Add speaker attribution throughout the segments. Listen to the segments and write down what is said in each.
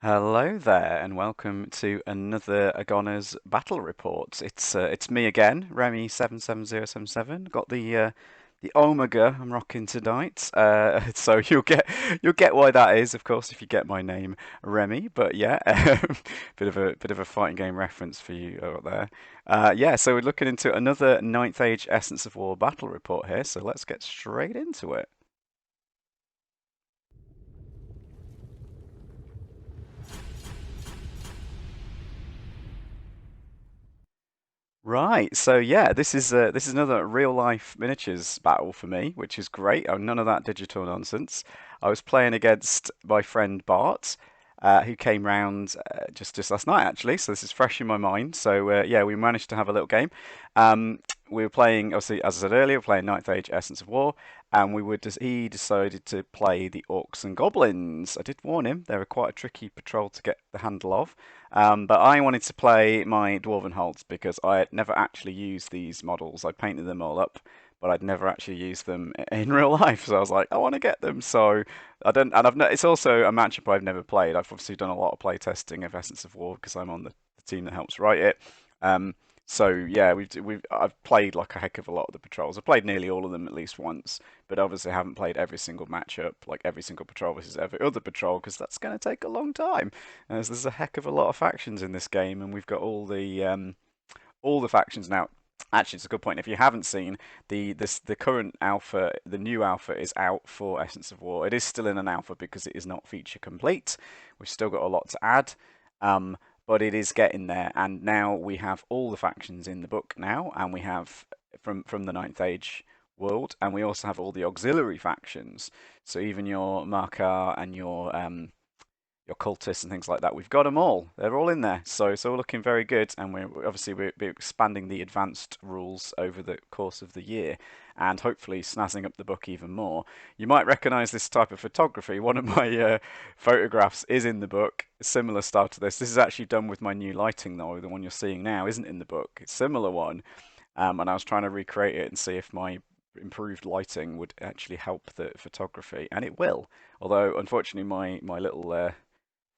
Speaker 1: Hello there, and welcome to another Agoners battle report. It's me again, Remy 77077. Got the Omega I'm rocking tonight. So you'll get why that is, of course, if you get my name Remy. But yeah, bit of a fighting game reference for you out there. Yeah, so we're looking into another Ninth Age Essence of War battle report here. So let's get straight into it. Right, so yeah, this is another real life miniatures battle for me, which is great. Oh, none of that digital nonsense. I was playing against my friend Bart, who came round just last night actually, so this is fresh in my mind. So yeah, we managed to have a little game. Um, we were playing, obviously, as I said earlier, we were playing Ninth Age Essence of War, and he decided to play the Orcs and Goblins. I did warn him; they were quite a tricky patrol to get the handle of. But I wanted to play my Dwarven Holds because I had never actually used these models. I painted them all up, but I'd never actually used them in real life. So I was like, I want to get them. So I don't, and it's also a matchup I've never played. I've obviously done a lot of play testing of Essence of War because I'm on the team that helps write it. Um, so yeah, I've played like a heck of a lot of the patrols. I've played nearly all of them at least once, but obviously haven't played every single matchup, like every single patrol versus every other patrol, because that's going to take a long time. As there's a heck of a lot of factions in this game, and we've got all the factions now. Actually, it's a good point. If you haven't seen the current alpha, the new alpha is out for Essence of War. It is still in an alpha because it is not feature complete. We've still got a lot to add, um, but it is getting there. And now we have all the factions in the book now, and we have from the Ninth Age world, and we also have all the auxiliary factions. So even your Markar and your cultists and things like that. We've got them all. They're all in there. So it's all looking very good. And we're expanding the advanced rules over the course of the year and hopefully snazzing up the book even more. You might recognize this type of photography. One of my photographs is in the book, a similar style to this. This is actually done with my new lighting, though. The one you're seeing now isn't in the book. It's a similar one. And I was trying to recreate it and see if my improved lighting would actually help the photography, and it will. Although, unfortunately, my little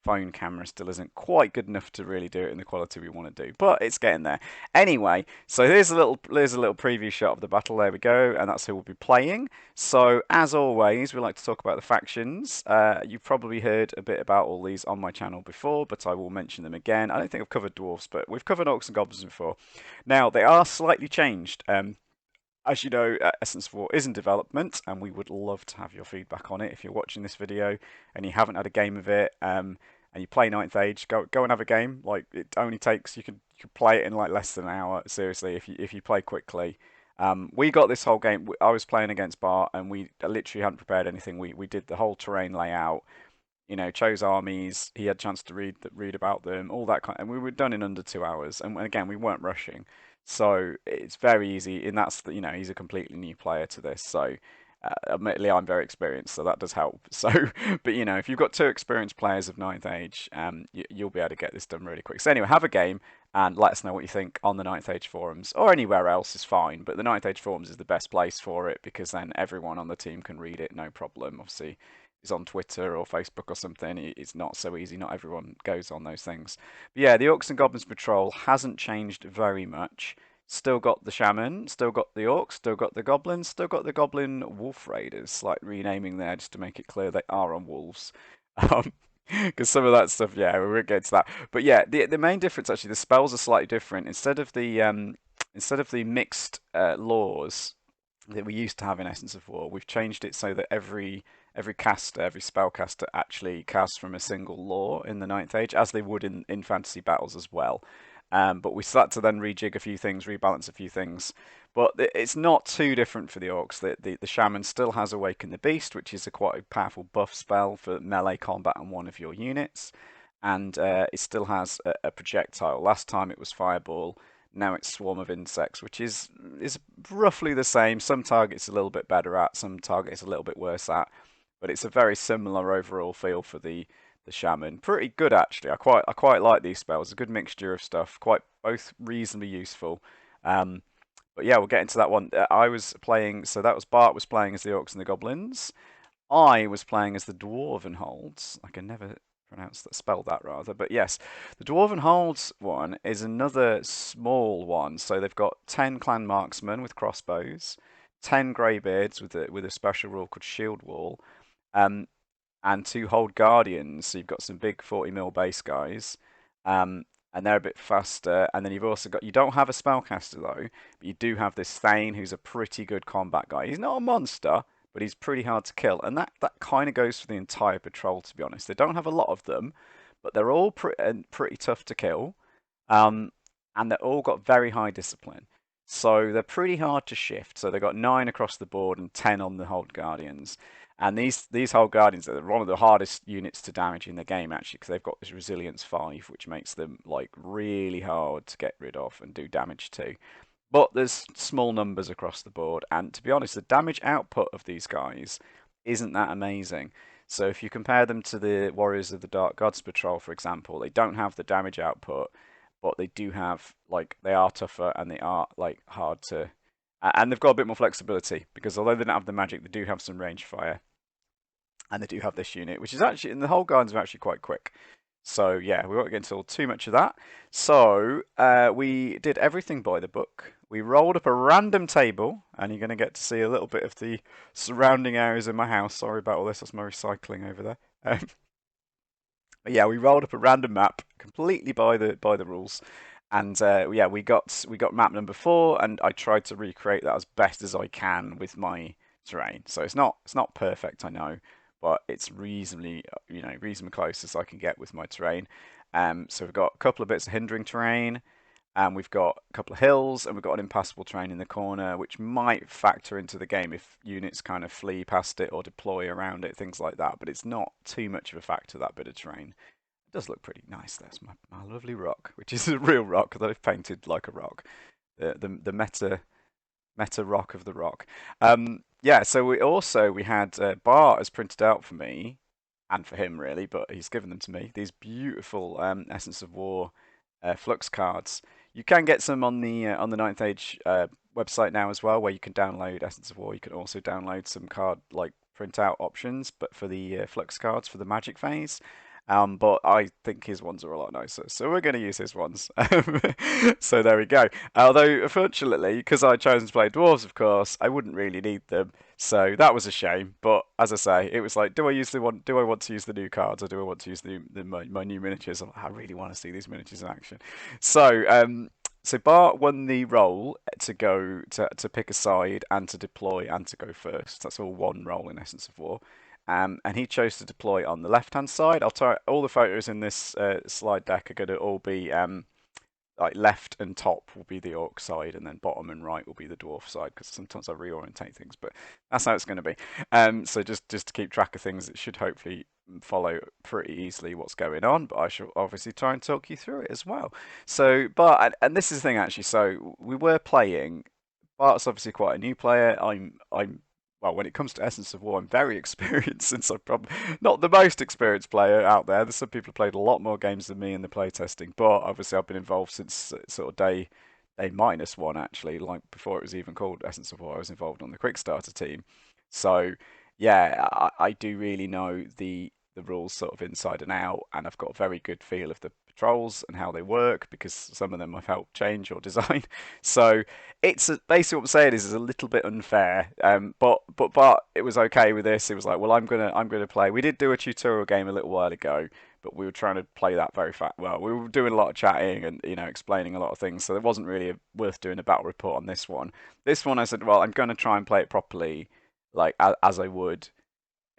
Speaker 1: phone camera still isn't quite good enough to really do it in the quality we want to do, but it's getting there. Anyway, so here's a little preview shot of the battle. There we go, and that's who we'll be playing. So as always, we like to talk about the factions. You've probably heard a bit about all these on my channel before, but I will mention them again. I don't think I've covered dwarfs, but we've covered orcs and goblins before. Now they are slightly changed. As you know, Essence of War is in development, and we would love to have your feedback on it. If you're watching this video and you haven't had a game of it, and you play Ninth Age, go and have a game. Like it only takes you can play it in like less than an hour. Seriously, if you play quickly. We got this whole game. I was playing against Bart, and we literally hadn't prepared anything. We did the whole terrain layout. Chose armies. He had a chance to read about them, all that kind, and we were done in under 2 hours. And again, we weren't rushing, so it's very easy. And he's a completely new player to this, so admittedly, I'm very experienced, so that does help. So, but if you've got two experienced players of Ninth Age, you'll be able to get this done really quick. So anyway, have a game and let us know what you think on the Ninth Age forums or anywhere else is fine. But the Ninth Age forums is the best place for it because then everyone on the team can read it, no problem. Obviously, it's on Twitter or Facebook or something. It's not so easy. Not everyone goes on those things. But yeah, the Orcs and Goblins Patrol hasn't changed very much. Still got the shaman, still got the orcs, still got the goblins, still got the goblin wolf raiders. Slight renaming there just to make it clear they are on wolves. Um, because some of that stuff, yeah, we won't get to that. But yeah, the main difference actually, the spells are slightly different. Instead of the mixed laws that we used to have in Essence of War, we've changed it so that every caster, every spellcaster actually casts from a single law in the Ninth Age, as they would in fantasy battles as well. But we start to then rejig a few things, rebalance a few things. But it's not too different for the orcs. The shaman still has Awaken the Beast, which is a quite a powerful buff spell for melee combat on one of your units, and it still has a projectile. Last time it was Fireball. Now it's Swarm of Insects, which is roughly the same. Some targets a little bit better at, some targets a little bit worse at, but it's a very similar overall feel for the shaman. Pretty good actually. I quite like these spells. A good mixture of stuff. Quite both reasonably useful. Um, but yeah, we'll get into that one. I was playing, so that was Bart was playing as the orcs and the goblins. I was playing as the dwarven holds. I can never pronounce that, spell that rather. But yes, the Dwarven Holds one is another small one. So they've got 10 clan marksmen with crossbows, 10 greybeards with a special rule called Shield Wall, um, and 2 Hold Guardians. So you've got some big 40 mil base guys. Um, and they're a bit faster. And then you've also got, you don't have a spellcaster though, but you do have this Thane who's a pretty good combat guy. He's not a monster, but he's pretty hard to kill. And that kind of goes for the entire patrol, to be honest. They don't have a lot of them, but they're all pretty tough to kill. Um, and they've all got very high discipline. So they're pretty hard to shift. So they've got 9 across the board and 10 on the Hold Guardians. And these Hold Guardians are one of the hardest units to damage in the game, actually, because they've got this Resilience 5, which makes them like really hard to get rid of and do damage to. But there's small numbers across the board, and to be honest, the damage output of these guys isn't that amazing. So if you compare them to the Warriors of the Dark Gods Patrol, for example, they don't have the damage output, but they do have, like, they are tougher and they are like hard to, and they've got a bit more flexibility because although they don't have the magic, they do have some range fire, and they do have this unit, which is actually, and the whole gardens are actually quite quick. So yeah, we won't get into too much of that. So we did everything by the book. We rolled up a random table, and you're going to get to see a little bit of the surrounding areas in my house. Sorry about all this. That's my recycling over there. But yeah, we rolled up a random map completely by the rules, and yeah, we got map number 4, and I tried to recreate that as best as I can with my terrain. So it's not perfect, I know, but it's reasonably reasonably close as I can get with my terrain. So we've got a couple of bits of hindering terrain, and we've got a couple of hills, and we've got an impassable terrain in the corner, which might factor into the game if units kind of flee past it or deploy around it, things like that. But it's not too much of a factor, that bit of terrain. It does look pretty nice. There's my lovely rock, which is a real rock that I've painted like a rock. The meta rock of the rock. Yeah, so we had Bart has printed out for me and for him really, but he's given them to me. These beautiful Essence of War Flux cards. You can get some on the Ninth Age website now as well, where you can download Essence of War. You can also download some card like printout options, but for the Flux cards for the Magic phase. But I think his ones are a lot nicer, so we're going to use his ones. So there we go. Although, unfortunately, because I'd chosen to play dwarves, of course, I wouldn't really need them. So that was a shame. But as I say, it was like, do I use the one? Do I want to use the new cards, or do I want to use my new miniatures? I really want to see these miniatures in action. So Bart won the role to go to pick a side and to deploy and to go first. That's all one role in Essence of War. And he chose to deploy on the left-hand side. I'll tell you, all the photos in this slide deck are going to all be like left and top will be the orc side, and then bottom and right will be the dwarf side. Because sometimes I reorientate things, but that's how it's going to be. So just to keep track of things, it should hopefully follow pretty easily what's going on. But I shall obviously try and talk you through it as well. So, and this is the thing actually. So we were playing. Bart's obviously quite a new player. I'm well, when it comes to Essence of War, I'm very experienced since I'm probably not the most experienced player out there. There's some people who played a lot more games than me in the playtesting, but obviously I've been involved since sort of day -1 actually, like before it was even called Essence of War. I was involved on the Quick Starter team, so yeah, I do really know the rules sort of inside and out, and I've got a very good feel of the patrols and how they work because some of them I've helped change or design. So basically what I'm saying is a little bit unfair. But it was okay with this. It was like, well, I'm gonna play. We did do a tutorial game a little while ago, but we were trying to play that very fast. Well, we were doing a lot of chatting and explaining a lot of things, so it wasn't really worth doing a battle report on this one. This one I said, well, I'm going to try and play it properly, like as I would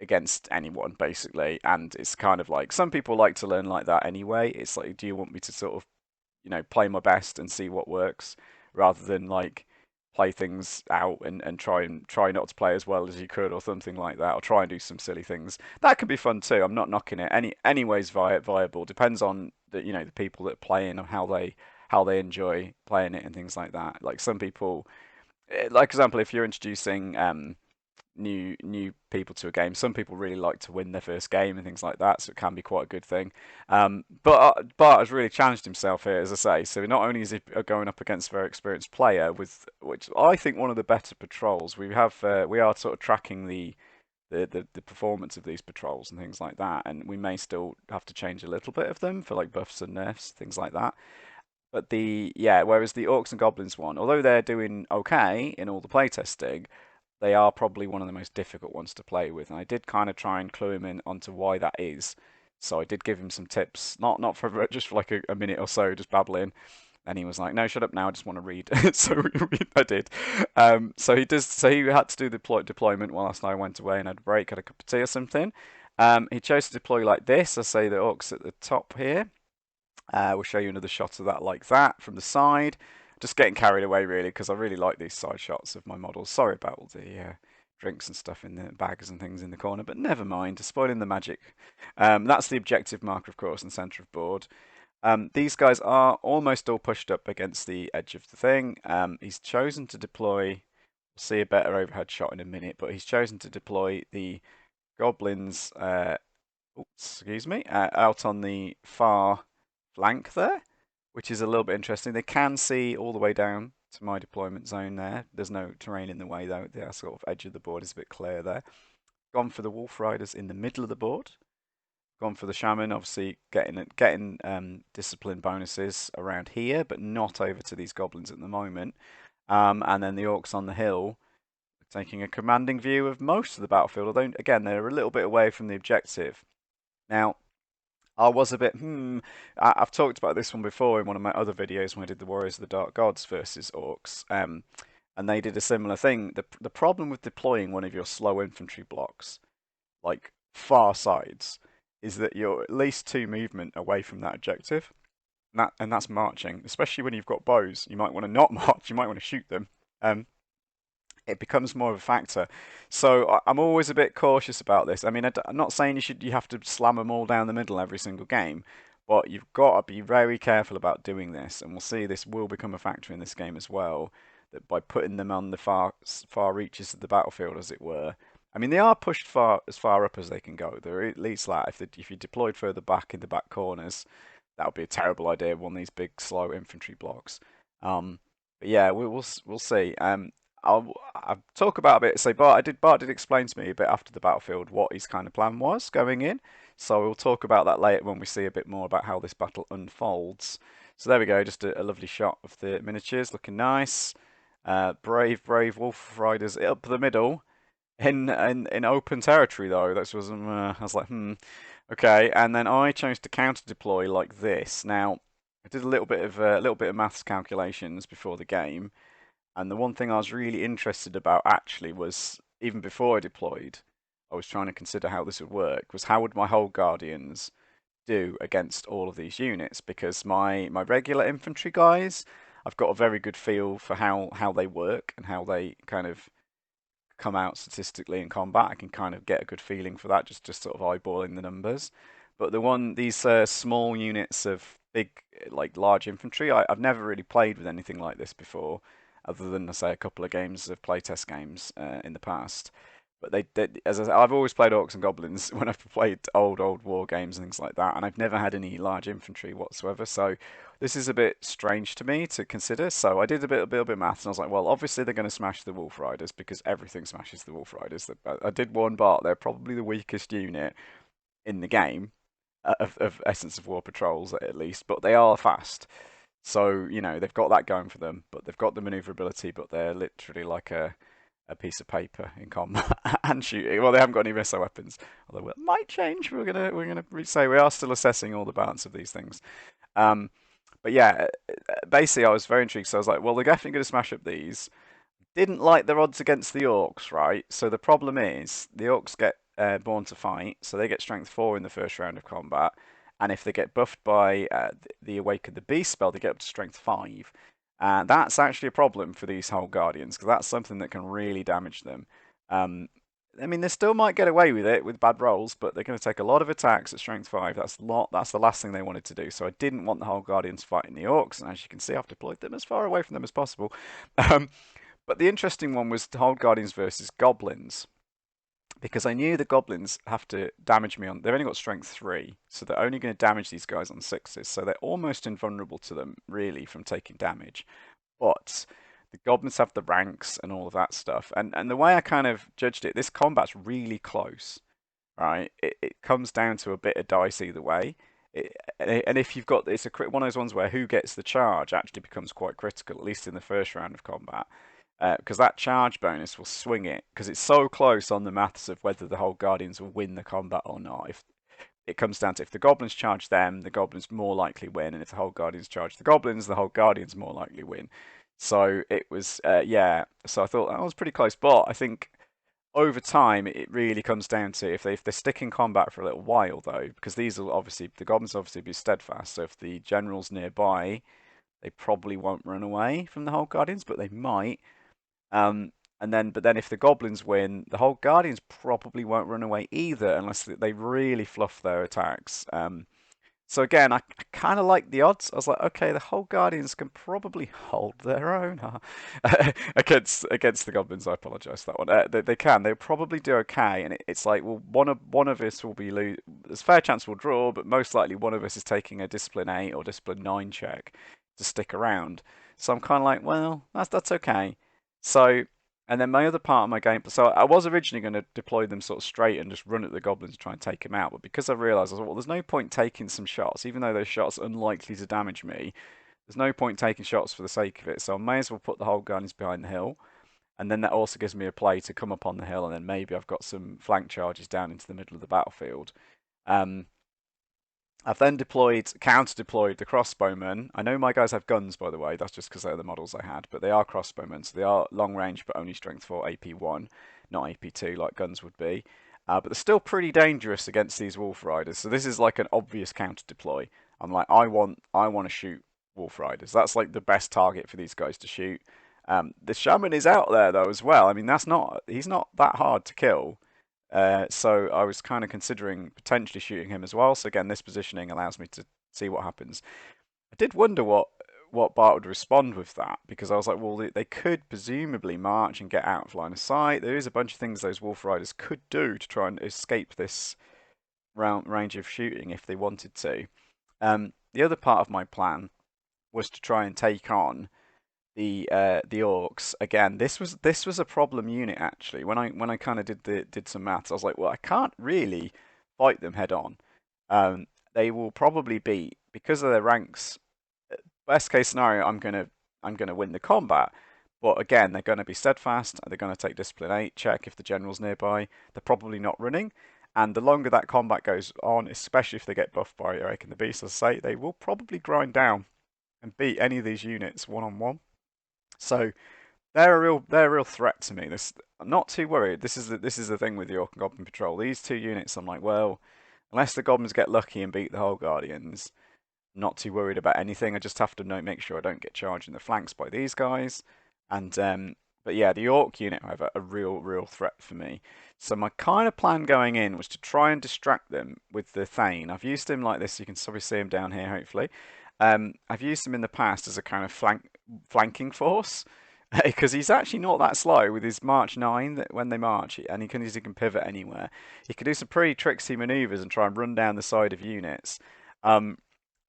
Speaker 1: against anyone basically. And it's kind of like some people like to learn like that anyway. It's like, do you want me to sort of play my best and see what works rather than like play things out and try not to play as well as you could or something like that, or try and do some silly things that can be fun too. I'm not knocking it anyways. Viable depends on the people that play in and how they enjoy playing it and things like that. Like some people, like example, if you're introducing new people to a game. Some people really like to win their first game and things like that, so it can be quite a good thing. But Bart has really challenged himself here, as I say. So not only is he going up against a very experienced player with which I think one of the better patrols we have, we are sort of tracking the the performance of these patrols and things like that. And we may still have to change a little bit of them for like buffs and nerfs, things like that. But whereas the Orcs and Goblins one, although they're doing okay in all the playtesting, they are probably one of the most difficult ones to play with. And I did kind of try and clue him in onto why that is. So I did give him some tips, not for just for like a minute or so, just babbling. And he was like, "No, shut up now. I just want to read." So I did. So he does. So he had to do the deployment while last night I went away and had a break, had a cup of tea or something. He chose to deploy like this. I say the Orcs at the top here. We'll show you another shot of that like that from the side. Just getting carried away really because I really like these side shots of my models. Sorry about all the drinks and stuff in the bags and things in the corner, but never mind, spoiling the magic. That's the objective marker, of course, in the centre of board. These guys are almost all pushed up against the edge of the thing. He's chosen to deploy, we'll see a better overhead shot in a minute, but he's chosen to deploy the goblins, excuse me, out on the far flank there, which is a little bit interesting. They can see all the way down to my deployment zone there. There's no terrain in the way though. The sort of edge of the board is a bit clear there. Gone for the wolf riders in the middle of the board. Gone for the shaman, obviously getting discipline bonuses around here, but not over to these goblins at the moment. And then the orcs on the hill, taking a commanding view of most of the battlefield, although again they're a little bit away from the objective. Now, I was a bit, I've talked about this one before in one of my other videos when I did the Warriors of the Dark Gods versus Orcs, and they did a similar thing. The problem with deploying one of your slow infantry blocks, like far sides, is that you're at least 2 movement away from that objective, and that's marching. Especially when you've got bows, you might want to not march, you might want to shoot them. It becomes more of a factor. So I'm always a bit cautious about this. I mean, I'm not saying you have to slam them all down the middle every single game, but you've got to be very careful about doing this. And we'll see this will become a factor in this game as well. That by putting them on the far reaches of the battlefield, as it were. I mean, they are pushed as far up as they can go. They're at least like if you deployed further back in the back corners, that would be a terrible idea. One of these big slow infantry blocks. But yeah, we'll see. I'll talk about a bit. So Bart did explain to me a bit after the battlefield what his kind of plan was going in. So we'll talk about that later when we see a bit more about how this battle unfolds. So there we go, just a lovely shot of the miniatures, looking nice. Brave wolf riders up the middle in open territory though. That was I was like, okay. And then I chose to counter deploy like this. Now I did a little bit of maths calculations before the game. And the one thing I was really interested about actually was, even before I deployed, I was trying to consider how this would work, was how would my whole Guardians do against all of these units? Because my regular infantry guys, I've got a very good feel for how they work and how they kind of come out statistically in combat. I can kind of get a good feeling for that, just sort of eyeballing the numbers. But these small units of big, like large infantry, I've never really played with anything like this before, other than I say a couple of games of playtest games in the past. But as I've always played Orcs and Goblins when I've played old war games and things like that, and I've never had any large infantry whatsoever. So this is a bit strange to me to consider. So I did a bit of maths, and I was like, well, obviously they're going to smash the Wolf Riders because everything smashes the Wolf Riders. I did warn Bart they're probably the weakest unit in the game of Essence of War patrols at least, but they are fast. So, they've got that going for them, but they've got the maneuverability, but they're literally like a piece of paper in combat and shooting. Well, they haven't got any missile weapons, although it might change. We're gonna say we are still assessing all the balance of these things. But yeah, basically, I was very intrigued. So I was like, well, they're definitely going to smash up these. Didn't like their odds against the Orcs, right? So the problem is the Orcs get born to fight, so they get strength 4 in the first round of combat. And if they get buffed by the Awaken the Beast spell, they get up to strength 5. And that's actually a problem for these whole Guardians, because that's something that can really damage them. I mean, they still might get away with it with bad rolls, but they're going to take a lot of attacks at strength 5. That's the last thing they wanted to do. So I didn't want the whole Guardians fighting the Orcs, and as you can see, I've deployed them as far away from them as possible. But the interesting one was the whole Guardians versus Goblins, because I knew the Goblins have to damage me on. They've only got strength 3, so they're only going to damage these guys on 6s. So they're almost invulnerable to them, really, from taking damage. But The goblins have the ranks and all of that stuff. And the way I kind of judged it, this combat's really close, right? It comes down to a bit of dice either way. And if you've got it's one of those ones where who gets the charge actually becomes quite critical, at least in the first round of combat, because that charge bonus will swing it because it's so close on the maths of whether the whole guardians will win the combat or not. If it comes down to if the goblins charge them, the goblins more likely win, and if the whole guardians charge the goblins, the whole guardians more likely win. So it was, yeah. So I thought that was pretty close, but I think over time it really comes down to if they stick in combat for a little while though, because these will obviously the goblins obviously be steadfast. So if the general's nearby, they probably won't run away from the whole guardians, but they might. Um, but then if the goblins win, the whole guardians probably won't run away either, unless they really fluff their attacks. So again, I kind of like the odds. I was like, okay, the whole Guardians can probably hold their own against the Goblins. I apologise for that one. They can. They'll probably do okay. And it's like, well, one of us will be lose. There's a fair chance we'll draw, but most likely one of us is taking a Discipline 8 or Discipline 9 check to stick around. So I'm kind of like, well, that's okay. So and then my other part of my game, so I was originally going to deploy them sort of straight and just run at the goblins and try and take them out. But because I realised, I was like, well, there's no point taking some shots, even though those shots are unlikely to damage me. There's no point taking shots for the sake of it. So I may as well put the whole guns behind the hill. And then that also gives me a play to come up on the hill, and then maybe I've got some flank charges down into the middle of the battlefield. Um, I've then counter-deployed the crossbowmen. I know my guys have guns, by the way. That's just because they're the models I had. But they are crossbowmen, so they are long range, but only strength 4, AP1, not AP2 like guns would be. But they're still pretty dangerous against these wolf riders. So this is like an obvious counter-deploy. I'm like, I want to shoot wolf riders. That's like the best target for these guys to shoot. The shaman is out there though as well. I mean, he's not that hard to kill. So I was kind of considering potentially shooting him as well. So again, this positioning allows me to see what happens. I did wonder what Bart would respond with that, because I was like, well, they could presumably march and get out of line of sight. There is a bunch of things those wolf riders could do to try and escape this range of shooting if they wanted to. The other part of my plan was to try and take on the orcs again. This was a problem unit actually. When I kind of did some maths, I was like, well, I can't really fight them head on. They will probably be, because of their ranks. Best case scenario, I'm gonna win the combat. But again, they're going to be steadfast. They're going to take discipline 8 check if the general's nearby. They're probably not running. And the longer that combat goes on, especially if they get buffed by Eric and the Beast, as I say, they will probably grind down and beat any of these units one on one. So they're a real threat to me. I'm not too worried. This is the thing with the Orc and Goblin Patrol. These two units, I'm like, well, unless the Goblins get lucky and beat the whole Guardians, I'm not too worried about anything. I just have to make sure I don't get charged in the flanks by these guys. And but yeah, the Orc unit, however, a real threat for me. So my kind of plan going in was to try and distract them with the Thane. I've used him like this. You can probably see him down here, hopefully. I've used him in the past as a kind of flanking force, because he's actually not that slow with his March 9 that when they march, and he can pivot anywhere. He can do some pretty tricksy maneuvers and try and run down the side of units. Um,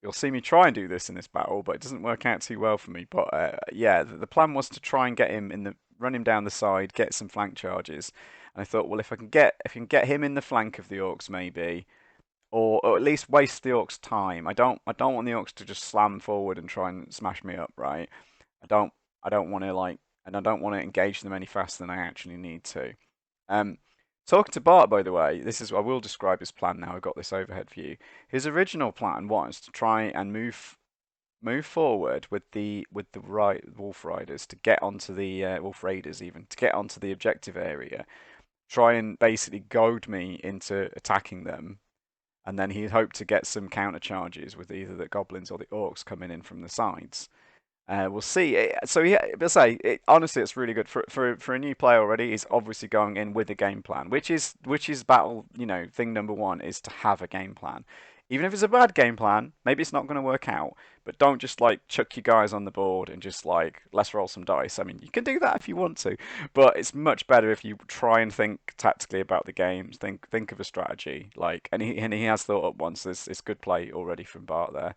Speaker 1: You'll see me try and do this in this battle, but it doesn't work out too well for me. But yeah, the plan was to try and get him run him down the side, get some flank charges. And I thought, well, if I can get him in the flank of the orcs, maybe, or at least waste the orcs' time. I don't want the orcs to just slam forward and try and smash me up, right? I don't I don't want to and I don't want to engage them any faster than I actually need to. Um, Talking to Bart, by the way, I will describe his plan now. I've got this overhead view. His original plan was to try and move forward with the right wolf riders to get onto the wolf raiders, even to get onto the objective area. Try and basically goad me into attacking them, and then he'd hope to get some counter charges with either the goblins or the orcs coming in from the sides. We'll see. So yeah, but honestly, it's really good for a new player already. He's obviously going in with a game plan, which is battle. Thing number one is to have a game plan. Even if it's a bad game plan, maybe it's not going to work out. But don't just like chuck your guys on the board and just like let's roll some dice. I mean, you can do that if you want to, but it's much better if you try and think tactically about the games. Think of a strategy. And he has thought up once. It's good play already from Bart there.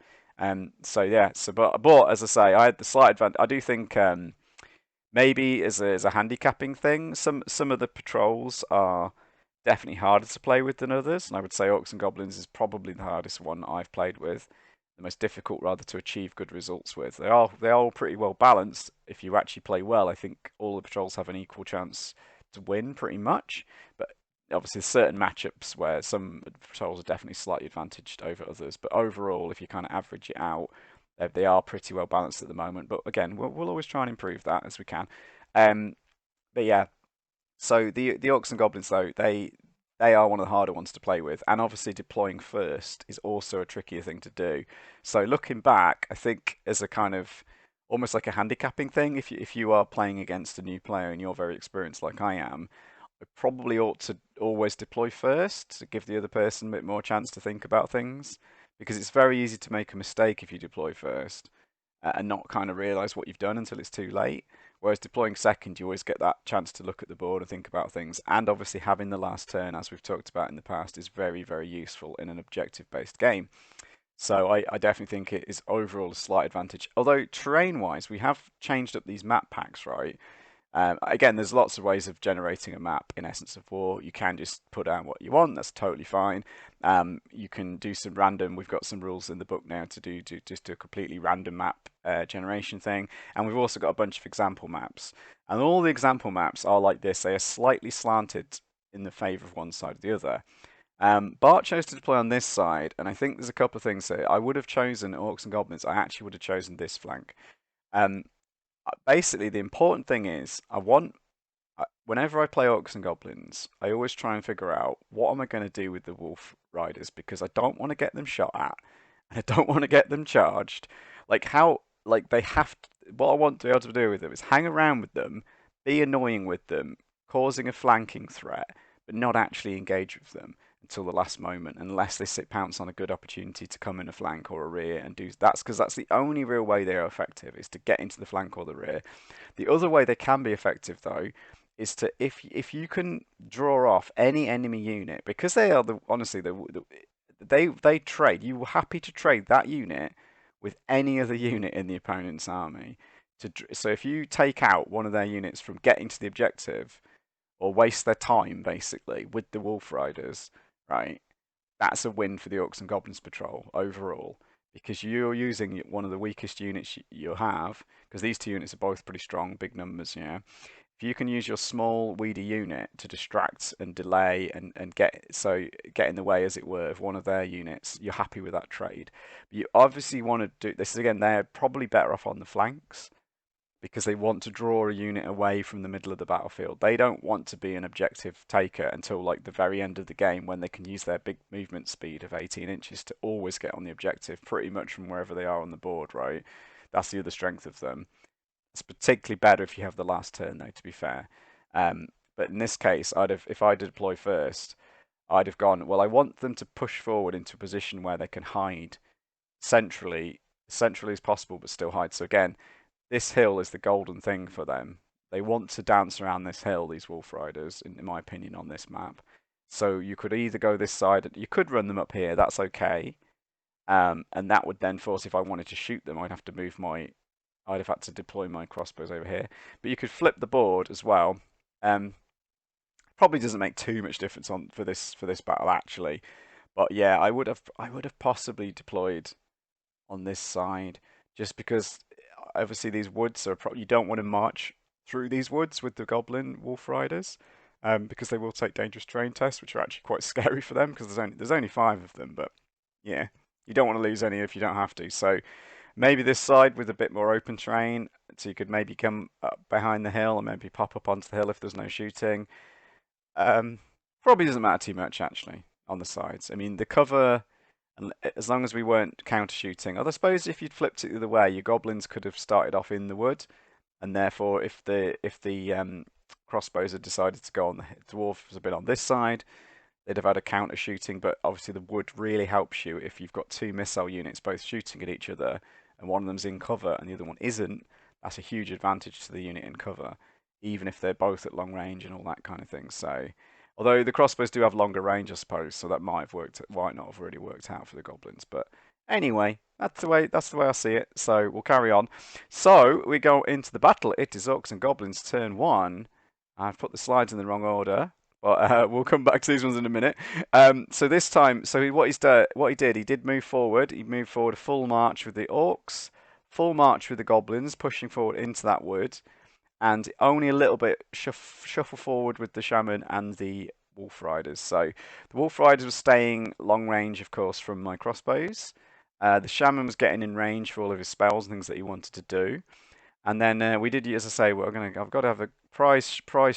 Speaker 1: So yeah, but as I say, I had the slight advantage. I do think maybe as a handicapping thing, some of the patrols are definitely harder to play with than others, and I would say Orcs and Goblins is probably the hardest one I've played with, the most difficult rather to achieve good results with. They are all pretty well balanced. If you actually play well, I think all the patrols have an equal chance to win pretty much. But obviously, there's certain matchups where some patrols are definitely slightly advantaged over others. But overall, if you kind of average it out, they are pretty well balanced at the moment. But again, we'll always try and improve that as we can. Um, but yeah, so the Orcs and Goblins though they are one of the harder ones to play with, and obviously deploying first is also a trickier thing to do. So looking back, I think as a kind of almost like a handicapping thing, if you are playing against a new player and you're very experienced like I am, I probably ought to always deploy first to give the other person a bit more chance to think about things, because it's very easy to make a mistake if you deploy first and not kind of realize what you've done until it's too late. Whereas deploying second, you always get that chance to look at the board and think about things. And obviously, having the last turn, as we've talked about in the past, is very, very useful in an objective based game. So I definitely think it is overall a slight advantage. Although, terrain wise, we have changed up these map packs, right? Again, there's lots of ways of generating a map in Essence of War. You can just put down what you want, that's totally fine. You can do some random, we've got some rules in the book now to just do a completely random map generation thing. And we've also got a bunch of example maps. And all the example maps are like this, they are slightly slanted in the favour of one side or the other. Bart chose to deploy on this side, and I think there's a couple of things here. I would have chosen Orcs and Goblins, I actually would have chosen this flank. Um, Basically, the important thing is whenever I play Orcs and Goblins, I always try and figure out what am I going to do with the Wolf Riders, because I don't want to get them shot at and I don't want to get them charged. Like they have to, what I want to be able to do with them is hang around with them, be annoying with them, causing a flanking threat, but not actually engage with them until the last moment, unless they sit pounce on a good opportunity to come in a flank or a rear and do that's because that's the only real way they are effective is to get into the flank or the rear. The other way they can be effective though is to if you can draw off any enemy unit, because they are honestly they trade. You were happy to trade that unit with any other unit in the opponent's army. So if you take out one of their units from getting to the objective, or waste their time basically with the Wolf Riders, right? That's a win for the Orcs and Goblins patrol overall, because you're using one of the weakest units you have, because these two units are both pretty strong, big numbers, yeah. If you can use your small weedy unit to distract and delay and get in the way, as it were, of one of their units, you're happy with that trade. But you obviously want to do this again. They're probably better off on the flanks because they want to draw a unit away from the middle of the battlefield. They don't want to be an objective taker until like the very end of the game, when they can use their big movement speed of 18 inches to always get on the objective pretty much from wherever they are on the board, right? That's the other strength of them. It's particularly better if you have the last turn though, to be fair. Um, but in this case, if I deploy first, I'd have gone, well, I want them to push forward into a position where they can hide centrally as possible, but still hide. So again, this hill is the golden thing for them. They want to dance around this hill, these Wolf Riders, in my opinion, on this map. So you could either go this side, you could run them up here, that's okay. And that would then force, if I wanted to shoot them, I'd have had to deploy my crossbows over here. But you could flip the board as well. Probably doesn't make too much difference for this battle actually. But yeah, I would have possibly deployed on this side, just because obviously these woods are you don't want to march through these woods with the Goblin Wolf Riders, because they will take dangerous terrain tests, which are actually quite scary for them because there's only 5 of them. But yeah, you don't want to lose any if you don't have to. So maybe this side with a bit more open terrain, so you could maybe come up behind the hill and maybe pop up onto the hill if there's no shooting. Um, Probably doesn't matter too much actually on the sides. I mean, the cover, as long as we weren't counter shooting. I suppose if you'd flipped it the other way, your goblins could have started off in the wood, and therefore, if the crossbows had decided to go on the dwarves had been on this side, they'd have had a counter shooting. But obviously, the wood really helps you if you've got 2 missile units both shooting at each other, and one of them's in cover and the other one isn't. That's a huge advantage to the unit in cover, even if they're both at long range and all that kind of thing. So, although the crossbows do have longer range, I suppose, so that might not have really worked out for the goblins. But Anyway, that's the way I see it. So we'll carry on. So we go into the battle. It is Orcs and Goblins turn one. I've put the slides in the wrong order, but we'll come back to these ones in a minute. So this time, what he did move forward. He moved forward a full march with the Orcs, full march with the Goblins, pushing forward into that wood, and only a little bit shuffle forward with the Shaman and the Wolf Riders. So the Wolf Riders were staying long range, of course, from my crossbows. The Shaman was getting in range for all of his spells and things that he wanted to do. And then we did, as I say, I've got to have a prize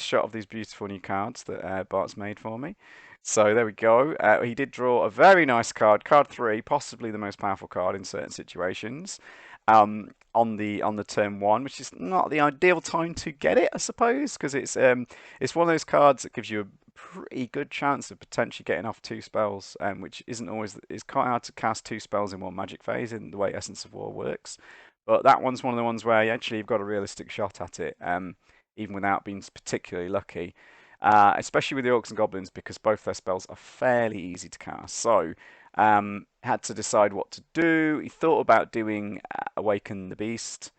Speaker 1: shot of these beautiful new cards that Bart's made for me. So there we go. He did draw a very nice card, card three, possibly the most powerful card in certain situations. On the turn one, which is not the ideal time to get it, I suppose, because it's one of those cards that gives you a pretty good chance of potentially getting off two spells, which isn't always, it's quite hard to cast two spells in one magic phase in the way Essence of War works. But that one's one of the ones where actually you've got a realistic shot at it, even without being particularly lucky. Especially with the Orcs and Goblins, because both their spells are fairly easy to cast. So, had to decide what to do. He thought about doing Awaken the Beast,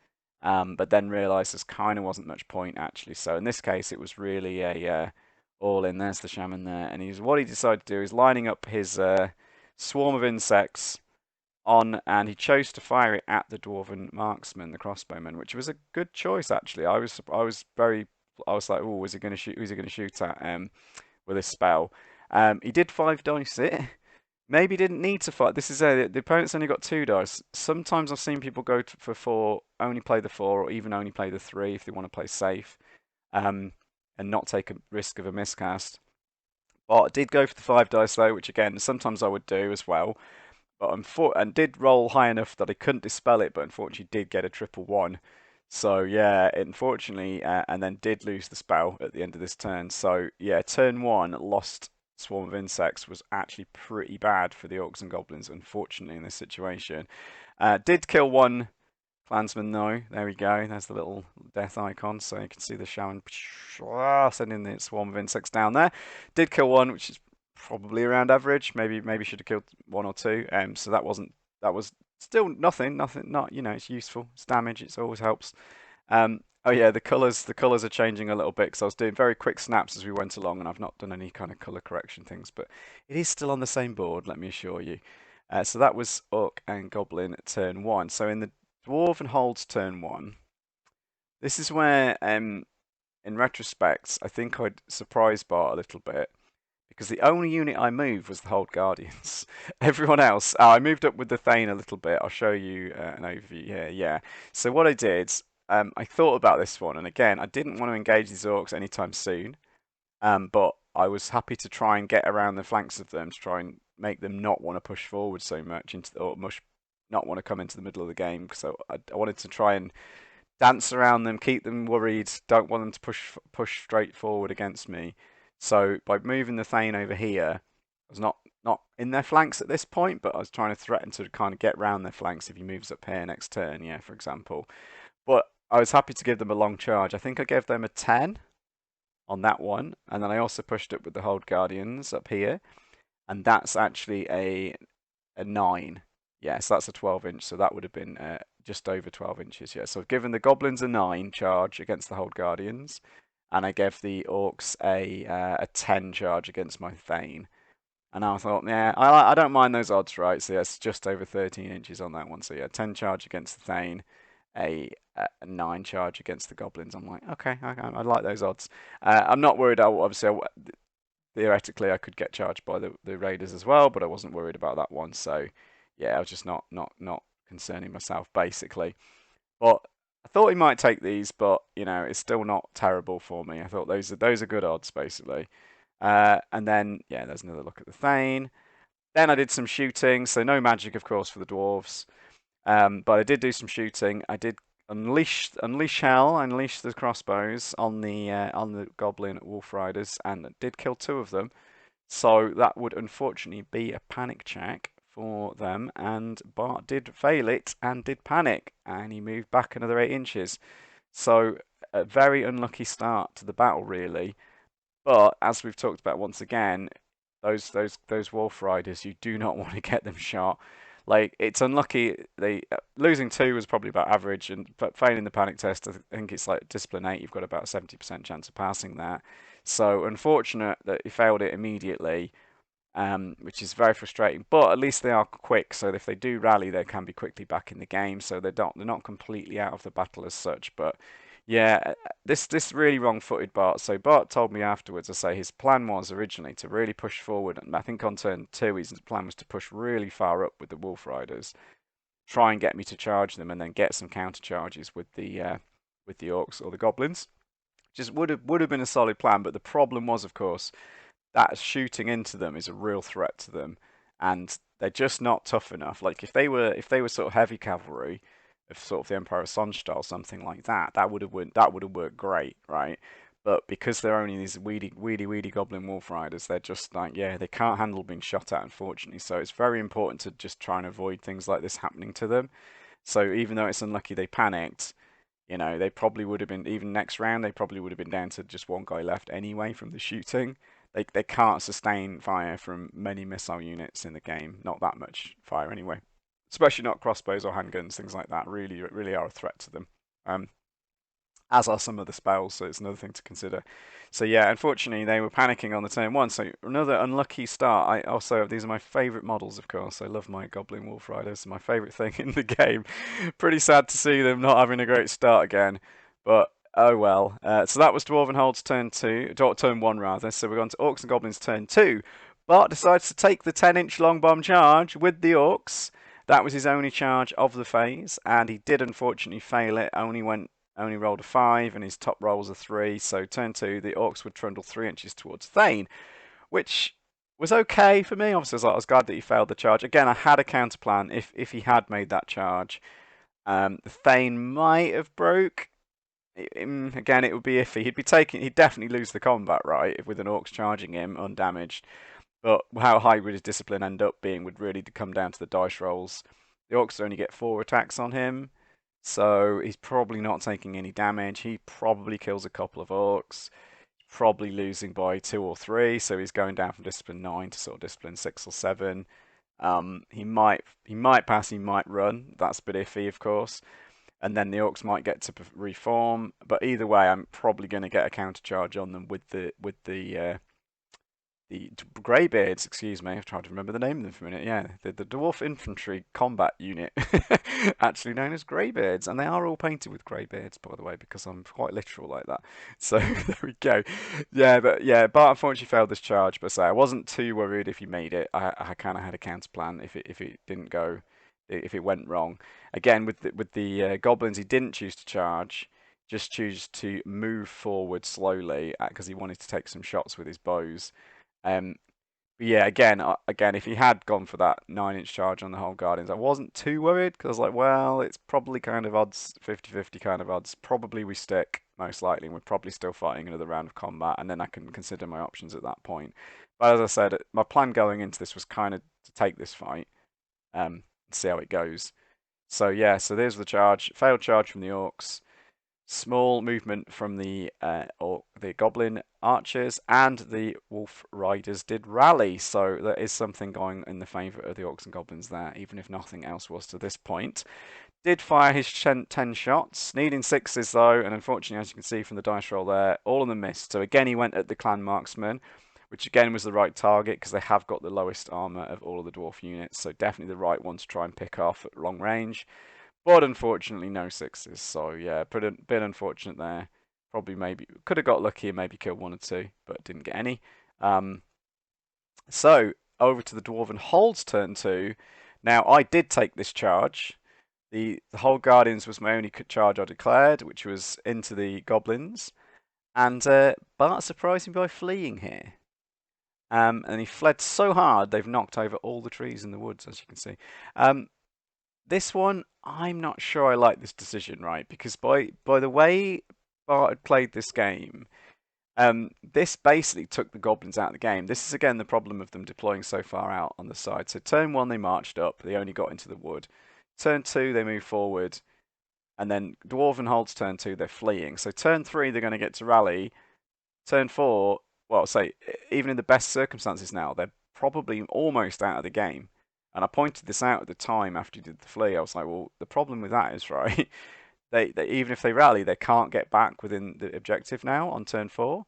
Speaker 1: but then realised there kind of wasn't much point actually. So in this case, it was really a all in. There's the Shaman there, and what he decided to do is lining up his swarm of insects on, and he chose to fire it at the dwarven marksman, the crossbowman, which was a good choice actually. I was like, oh, is he going to shoot? Who's he going to shoot at? With this spell. He did 5 dice it. Maybe didn't need to fight. This is the opponent's only got 2 dice. Sometimes I've seen people go for four, only play the four, or even only play the three if they want to play safe, um, and not take a risk of a miscast. But I did go for the 5 dice though, which again sometimes I would do as well. But and did roll high enough that I couldn't dispel it, but unfortunately did get a triple one. So yeah, unfortunately, and then did lose the spell at the end of this turn. So yeah, turn one lost swarm of insects was actually pretty bad for the Orcs and Goblins, unfortunately, in this situation. Did kill one Clansman though. There we go. There's the little death icon, so you can see the Shaman sending the swarm of insects down there. Did kill one, which is probably around average. Maybe should have killed one or two. So that was still nothing. Not it's useful. It's damage. It always helps. Oh yeah, the colours are changing a little bit because I was doing very quick snaps as we went along, and I've not done any kind of colour correction things, but it is still on the same board. Let me assure you. So that was Orc and Goblin turn one. So in the Dwarven holds turn one. This is where, in retrospect, I think I'd surprised Bart a little bit because the only unit I moved was the Hold Guardians. Everyone else, I moved up with the Thane a little bit. I'll show you an overview here. Yeah. So what I did, I thought about this one, and again, I didn't want to engage these Orcs anytime soon, but I was happy to try and get around the flanks of them to try and make them not want to push forward so much or not want to come into the middle of the game. So I wanted to try and dance around them, keep them worried, don't want them to push straight forward against me. So by moving the Thane over here, I was not in their flanks at this point, but I was trying to threaten to kind of get round their flanks if he moves up here next turn, yeah, for example. But I was happy to give them a long charge. I think I gave them a 10 on that one, and then I also pushed it with the Hold Guardians up here, and that's actually a 9. Yeah, so that's a 12-inch, so that would have been just over 12 inches. Yeah, so I've given the Goblins a 9 charge against the Hold Guardians, and I gave the Orcs a 10 charge against my Thane. And I thought, yeah, I don't mind those odds, right? So yeah, it's just over 13 inches on that one. So yeah, 10 charge against the Thane, a 9 charge against the Goblins. I'm like, okay, I like those odds. I'm not worried. Obviously, theoretically I could get charged by the Raiders as well, but I wasn't worried about that one. So yeah, I was just not concerning myself basically. But I thought he might take these, but it's still not terrible for me. I thought those are good odds basically. And then yeah, there's another look at the Thane. Then I did some shooting, so no magic of course for the dwarves. But I did do some shooting. I did unleash hell, unleash the crossbows on the goblin wolf riders, and did kill two of them. So that would unfortunately be a panic check for them, and Bart did fail it and did panic, and he moved back another 8 inches. So a very unlucky start to the battle, really. But as we've talked about once again, those wolf riders, you do not want to get them shot. Like it's unlucky. They losing two was probably about average, and but failing the panic test, I think it's like discipline 8. You've got about a 70% chance of passing that. So unfortunate that he failed it immediately, which is very frustrating. But at least they are quick, so if they do rally, they can be quickly back in the game. So they're not completely out of the battle as such. But yeah, this really wrong-footed Bart. So Bart told me afterwards. I say his plan was originally to really push forward, and I think on turn two, his plan was to push really far up with the Wolf Riders, try and get me to charge them, and then get some counter charges with the Orcs or the Goblins. Just would have been a solid plan. But the problem was, of course, that shooting into them is a real threat to them, and they're just not tough enough. Like if they were sort of heavy cavalry, of sort of the Empire of Sun style, something like that, that would have worked great, right? But because they're only these weedy goblin wolf riders, they're just like, yeah, they can't handle being shot at, unfortunately. So it's very important to just try and avoid things like this happening to them. So even though it's unlucky they panicked, they probably would have been, even next round, they probably would have been down to just one guy left anyway from the shooting. They can't sustain fire from many missile units in the game. Not that much fire anyway. Especially not crossbows or handguns, things like that. Really are a threat to them. Um, as are some of the spells, so it's another thing to consider. So yeah, unfortunately they were panicking on the turn one, so another unlucky start. I also, these are my favourite models, of course. I love my Goblin Wolf Riders, my favourite thing in the game. Pretty sad to see them not having a great start again, but oh well. So that was Dwarven Hold's turn two, turn one rather. So we're going to Orcs and Goblins turn two. Bart decides to take the 10-inch long bomb charge with the Orcs. That was his only charge of the phase, and he did unfortunately fail it. Only rolled a 5, and his top roll was a 3. So turn 2, the Orcs would trundle 3 inches towards Thane, which was okay for me. Obviously, I was glad that he failed the charge. Again, I had a counter plan if he had made that charge. The Thane might have broke. Again, it would be iffy. He'd definitely lose the combat, right, with an Orcs charging him undamaged. But how high would his discipline end up being would really come down to the dice rolls. The Orcs only get 4 attacks on him, so he's probably not taking any damage. He probably kills a couple of Orcs, probably losing by 2 or 3, so he's going down from discipline 9 to sort of discipline 6 or 7. He might pass, he might run. That's a bit iffy, of course. And then the Orcs might get to reform, but either way, I'm probably going to get a counter charge on them with the Greybeards, excuse me, I've tried to remember the name of them for a minute. Yeah, the Dwarf Infantry Combat Unit, actually known as Greybeards, and they are all painted with Greybeards, by the way, because I'm quite literal like that. So there we go. Yeah, but yeah, Bart unfortunately failed this charge, but say I wasn't too worried if he made it. I kind of had a counter plan if it didn't go, if it went wrong. Again, with the goblins, he didn't choose to charge. Just choose to move forward slowly because he wanted to take some shots with his bows. Um, but yeah, again, if he had gone for that 9-inch charge on the whole Guardians, I wasn't too worried because I was like, well, it's probably kind of odds, 50-50 kind of odds. Probably we stick, most likely, and we're probably still fighting another round of combat, and then I can consider my options at that point. But as I said, my plan going into this was kind of to take this fight, and see how it goes. So yeah, so there's the charge, failed charge from the Orcs. Small movement from the Goblin Archers, and the Wolf Riders did rally, so there is something going in the favour of the Orcs and Goblins there, even if nothing else was to this point. Did fire his 10 shots, needing 6s though, and unfortunately, as you can see from the dice roll there, all of them missed. So again, he went at the Clan Marksman, which again was the right target because they have got the lowest armour of all of the Dwarf units, so definitely the right one to try and pick off at long range. But unfortunately, no 6s. So yeah, bit unfortunate there. Probably maybe could have got lucky and maybe killed 1 or 2, but didn't get any. So over to the Dwarven Hold's turn 2. Now I did take this charge. The whole Guardians was my only charge I declared, which was into the Goblins. And Bart surprised me by fleeing here. And he fled so hard they've knocked over all the trees in the woods, as you can see. This one, I'm not sure I like this decision, right? Because by the way Bart had played this game, this basically took the Goblins out of the game. This is again the problem of them deploying so far out on the side. So turn 1 they marched up, they only got into the wood. Turn 2 they move forward, and then Dwarven Holds turn 2 they're fleeing. So turn 3 they're going to get to rally. Turn 4, well, say even in the best circumstances now, they're probably almost out of the game. And I pointed this out at the time after he did the flee. I was like, well, the problem with that is, right, they even if they rally, they can't get back within the objective now on turn 4.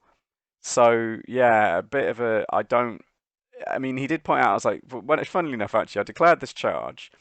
Speaker 1: So yeah, a bit of a I don't. I mean, he did point out. I was like, when funnily enough, actually, I declared this charge,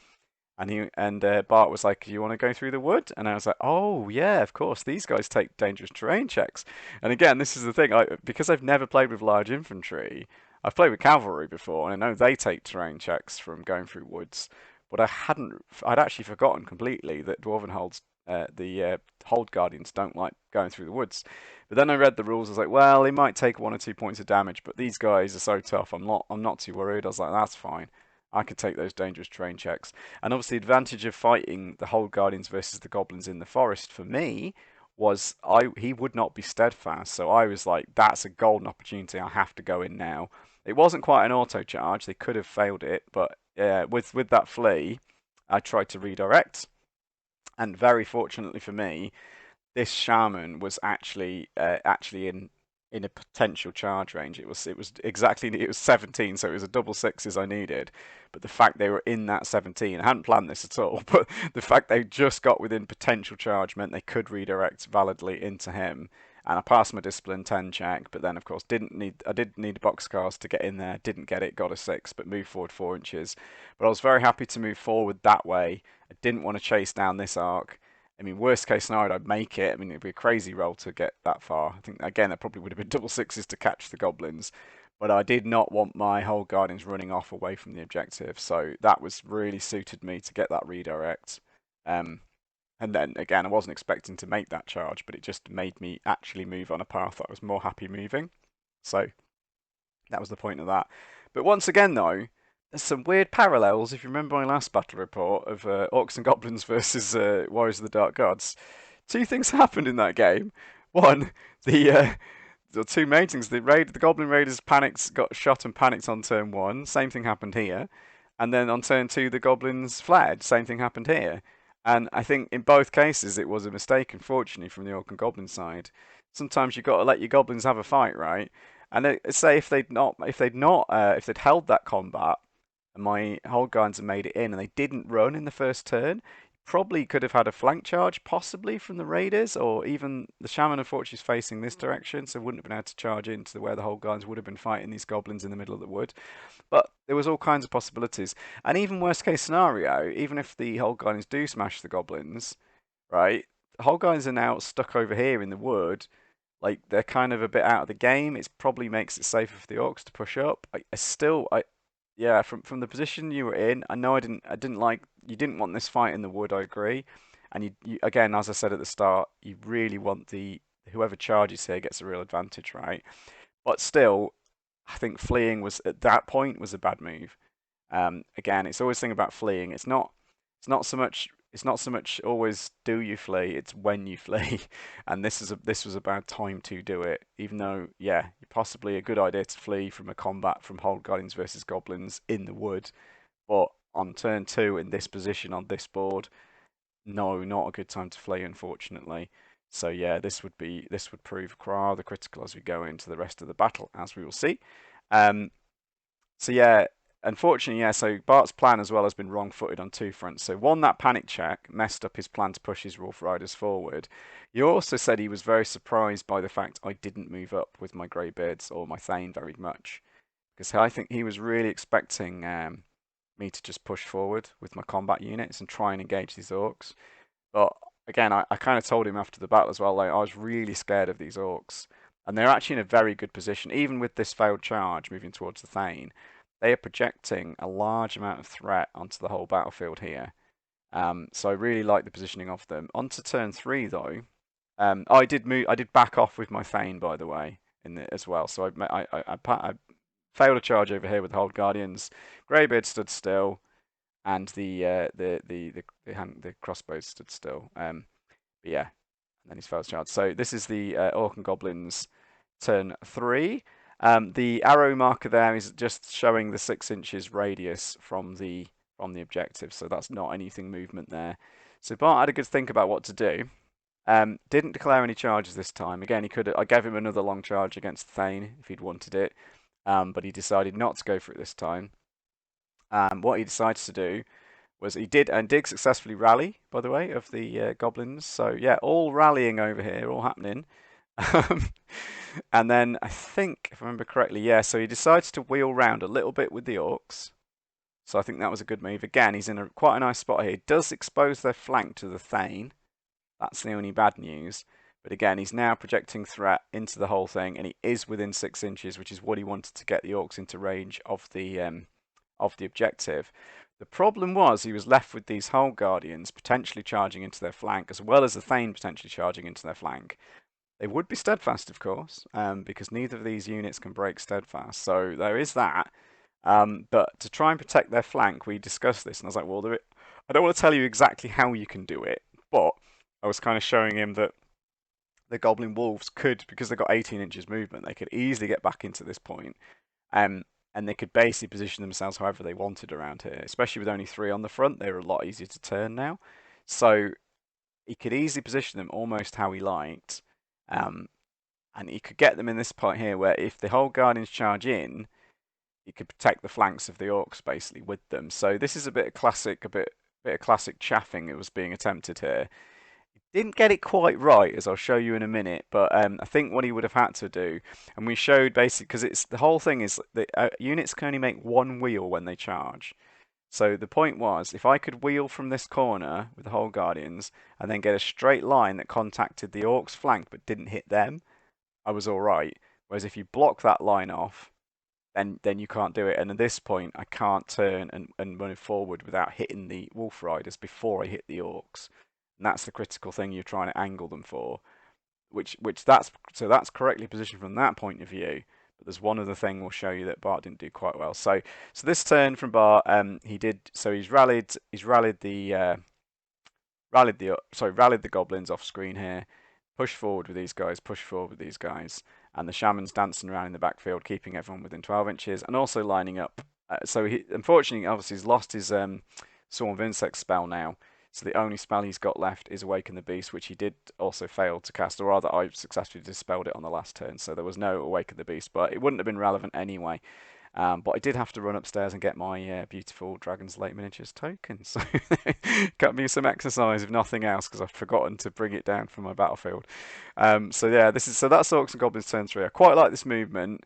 Speaker 1: and Bart was like, "You want to go through the wood?" And I was like, "Oh yeah, of course. These guys take dangerous terrain checks." And again, this is the thing. Because I've never played with large infantry, I've played with cavalry before, and I know they take terrain checks from going through woods. But I'd actually forgotten completely that Dwarven holds the hold guardians don't like going through the woods. But then I read the rules. I was like, well, they might take 1 or 2 points of damage, but these guys are so tough. I'm not too worried. I was like, that's fine. I could take those dangerous terrain checks. And obviously, the advantage of fighting the Hold Guardians versus the Goblins in the forest for me was he would not be steadfast. So I was like, that's a golden opportunity. I have to go in now. It wasn't quite an auto charge. They could have failed it, but with that flee, I tried to redirect. And very fortunately for me, this shaman was actually in a potential charge range. It was 17, so it was a double sixes I needed. But the fact they were in that 17, I hadn't planned this at all, but the fact they just got within potential charge meant they could redirect validly into him. And I passed my discipline 10 check, but then of course I did need boxcars to get in there, didn't get it, got a 6, but moved forward 4 inches. But I was very happy to move forward that way. I didn't want to chase down this arc. I mean, worst case scenario, I'd make it. I mean, it'd be a crazy roll to get that far. I think, again, it probably would have been double sixes to catch the goblins. But I did not want my whole guardians running off away from the objective. So that was really suited me to get that redirect. Um, and then, again, I wasn't expecting to make that charge, but it just made me actually move on a path that I was more happy moving. So that was the point of that. But once again, though, there's some weird parallels. If you remember my last battle report of Orcs and Goblins versus Warriors of the Dark Gods, two things happened in that game. One, the two main things: the Goblin Raiders panicked, got shot and panicked on turn 1. Same thing happened here, and then on turn 2, the Goblins fled. Same thing happened here. And I think in both cases it was a mistake, unfortunately, from the Orc and Goblin side. Sometimes you've got to let your Goblins have a fight, right? And say if they'd held that combat, and my whole guards had made it in, and they didn't run in the first turn, probably could have had a flank charge, possibly from the raiders, or even the shaman. Unfortunately, is facing this direction, so wouldn't have been able to charge into where the whole guards would have been fighting these goblins in the middle of the wood. But there was all kinds of possibilities, and even worst case scenario, even if the whole guardians do smash the goblins, right? The whole guardians are now stuck over here in the wood, like they're kind of a bit out of the game. It probably makes it safer for the orcs to push up. Yeah, from the position you were in, I know I didn't like you didn't want this fight in the wood. I agree, and you again, as I said at the start, you really want the whoever charges here gets a real advantage, right? But still, I think fleeing was at that point was a bad move. Again, it's always the thing about fleeing. It's not so much always do you flee. It's when you flee, and this was a bad time to do it. Even though, yeah, possibly a good idea to flee from a combat from Hold Guardians versus Goblins in the wood, but on turn 2 in this position on this board, no, not a good time to flee, unfortunately. So yeah, this would prove rather critical as we go into the rest of the battle, as we will see. Um, so yeah, unfortunately, yeah. So Bart's plan as well has been wrong-footed on 2 fronts. So one, that panic check messed up his plan to push his Wolf Riders forward. He also said he was very surprised by the fact I didn't move up with my Greybeards or my Thane very much, because I think he was really expecting me to just push forward with my combat units and try and engage these orcs. But again, I kind of told him after the battle as well, like I was really scared of these orcs. And they're actually in a very good position, even with this failed charge moving towards the Thane. They are projecting a large amount of threat onto the whole battlefield here. So I really like the positioning of them. On to turn 3 though. I did move. I did back off with my Thane, by the way, as well. So I failed a charge over here with the Hold Guardians. Greybeard stood still, and the crossbows stood still. But yeah, and then he's failed charge. So this is the Orc and Goblins turn 3. The arrow marker there is just showing the 6 inches radius from the objective, so that's not anything movement there. So Bart had a good think about what to do. Didn't declare any charges this time. Again, I gave him another long charge against Thane if he'd wanted it, but he decided not to go for it this time. What he decided to do was he did successfully rally, by the way, of the goblins. So yeah, all rallying over here, all happening. Um, and then I think, if I remember correctly, yeah, so he decides to wheel round a little bit with the orcs. So I think that was a good move. Again, he's in quite a nice spot here. He does expose their flank to the Thane. That's the only bad news. But again, he's now projecting threat into the whole thing, and he is within 6 inches, which is what he wanted to get the orcs into range of the objective. The problem was he was left with these Hull Guardians potentially charging into their flank, as well as the Thane potentially charging into their flank. They would be steadfast, of course, because neither of these units can break steadfast. So there is that. But to try and protect their flank, we discussed this, and I was like, well, I don't want to tell you exactly how you can do it, but I was kind of showing him that the Goblin Wolves could, because they've got 18 inches movement, they could easily get back into this point, and they could basically position themselves however they wanted around here, especially with only 3 on the front. They're a lot easier to turn now. So he could easily position them almost how he liked. Um, and he could get them in this part here where if the whole Guardians charge in, he could protect the flanks of the Orcs basically with them. So this is a bit of classic chaffing that was being attempted here. Didn't get it quite right, as I'll show you in a minute, but I think what he would have had to do, and we showed basically, because it's the whole thing is that units can only make one wheel when they charge. So the point was, if I could wheel from this corner with the whole Guardians, and then get a straight line that contacted the Orcs' flank but didn't hit them, I was all right. Whereas if you block that line off, then you can't do it. And at this point, I can't turn and run it forward without hitting the Wolf Riders before I hit the Orcs. And that's the critical thing you're trying to angle them for. Which that's correctly positioned from that point of view. But there's one other thing we'll show you that Bart didn't do quite well. So this turn from Bart, he did. So rallied the goblins off screen here. Push forward with these guys. Push forward with these guys. And the shaman's dancing around in the backfield, keeping everyone within 12 inches, and also lining up. So he, unfortunately, obviously, he's lost his Swarm of Insects spell now. So the only spell he's got left is Awaken the Beast, which he did also fail to cast, or rather, I successfully dispelled it on the last turn. So there was no Awaken the Beast, but it wouldn't have been relevant anyway. But I did have to run upstairs and get my beautiful Dragon's Lake Miniatures token. So got me some exercise, if nothing else, because I've forgotten to bring it down from my battlefield. So yeah, that's Orcs and Goblins turn 3. I quite like this movement.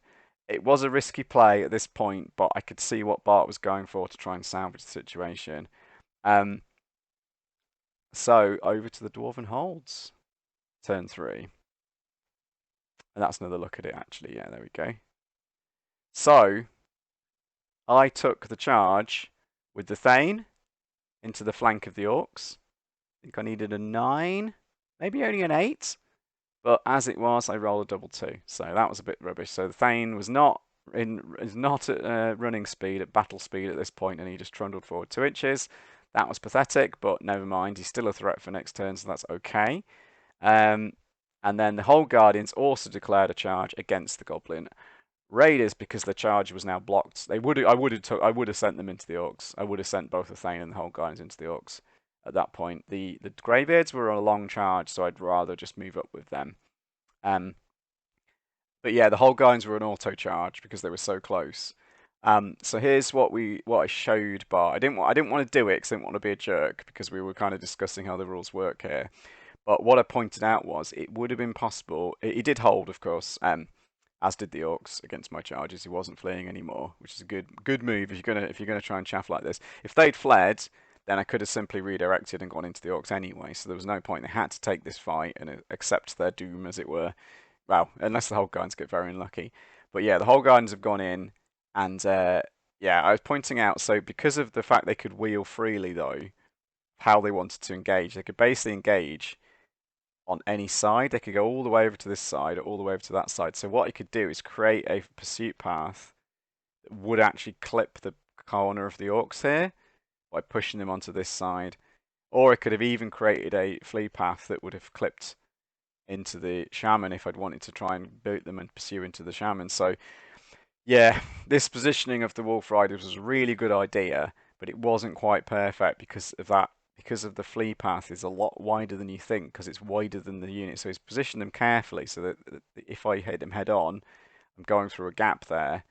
Speaker 1: It was a risky play at this point, but I could see what Bart was going for to try and salvage the situation. Um, so over to the Dwarven Holds, turn 3. And that's another look at it, actually. Yeah, there we go. So I took the charge with the Thane into the flank of the Orcs. I think I needed a 9, maybe only an 8. But as it was, I rolled a double 2. So that was a bit rubbish. So the Thane is not at running speed, at battle speed at this point, and he just trundled forward 2 inches. That was pathetic, but never mind. He's still a threat for next turn, so that's okay. And then the whole Guardians also declared a charge against the Goblin Raiders, because the charge was now blocked. I would have sent them into the Orcs. I would have sent both the Thane and the whole Guardians into the Orcs at that point. The Greybeards were on a long charge, so I'd rather just move up with them. But yeah, the whole Guardians were an auto charge because they were so close. So here's what I showed Bart. I didn't want to do it because I didn't want to be a jerk, because we were kind of discussing how the rules work here. But what I pointed out was it would have been possible. He did hold, of course, as did the Orcs against my charges. He wasn't fleeing anymore, which is a good move if you're gonna try and chaff like this. If they'd fled, then I could have simply redirected and gone into the Orcs anyway. So there was no point. They had to take this fight and accept their doom, as it were. Well, unless the whole Guardians get very unlucky. But yeah, the whole Guardians have gone in, and yeah, I was pointing out. So because of the fact they could wheel freely, though, how they wanted to engage, they could basically engage on any side. They could go all the way over to this side or all the way over to that side. So what he could do is create a pursuit path that would actually clip the corner of the Orcs here by pushing them onto this side. Or it could have even created a flee path that would have clipped into the Shaman if I'd wanted to try and boot them and pursue into the Shaman. So yeah, this positioning of the Wolf Riders was a really good idea, but it wasn't quite perfect because of that. Because of the flee path is a lot wider than you think, because it's wider than the unit. So he's positioned them carefully so that if I hit him head on, I'm going through a gap there.